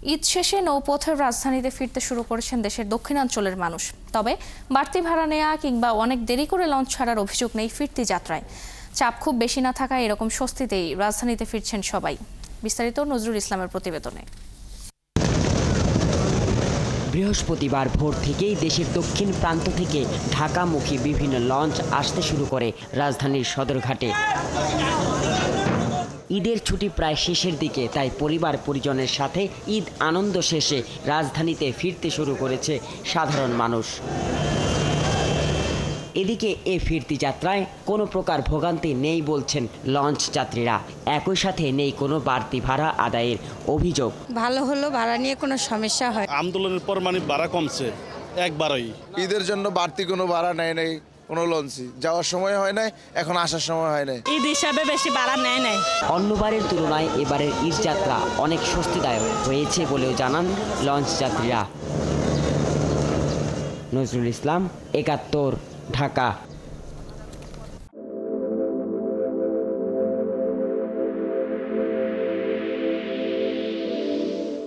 ঈদ শেষে নৌপথের রাজধানীতে ফিরতে শুরু করেছেন দেশের দক্ষিণাঞ্চলের মানুষ। তবে বাড়তি ভাড়া নেওয়া কিংবা অনেক দেরি করে লঞ্চ ছাড়ার অভিযোগ নেই ফিরতি যাত্রায়। চাপ খুব বেশি না থাকায় এরকম স্বস্তিতেই রাজধানীতে ফিরছেন সবাই। বিস্তারিত নজরুল ইসলামের প্রতিবেদনে। বৃহস্পতিবার ভোর থেকেই দেশের দক্ষিণ প্রান্ত থেকে ঢাকামুখী বিভিন্ন লঞ্চ আসতে শুরু করে রাজধানীর সদরঘাটে। ঈদের ছুটি প্রায় শেষের দিকে, তাই পরিবার পরিজনের সাথে ঈদ আনন্দ শেষে রাজধানীতে ফিরতে শুরু করেছে সাধারণ মানুষ। এদিকে এ ফিরতি যাত্রায় কোনো প্রকার ভোগান্তি নেই বলছেন লঞ্চ যাত্রীরা। একই সাথে নেই কোনো বাড়তি ভাড়া আদায়ের অভিযোগ। ভালো হলো, ভাড়া নিয়ে কোনো সমস্যা হয়। আন্দোলনের পর ভাড়া কমছে একবারই। ঈদের জন্য বাড়তি কোনো ভাড়া নেয় নাই কোনো লঞ্চই, যাওয়ার সময় হয় নাই, এখন আসার সময় হয় নাই। ঈদ হিসাবে বেশি ভাড়া নেয় নাই। অন্যবারের তুলনায় এবারের ঈদ যাত্রা অনেক স্বস্তিদায়ক হয়েছে বলেও জানান লঞ্চ যাত্রীরা। নজরুল ইসলাম, ৭১, ঢাকা।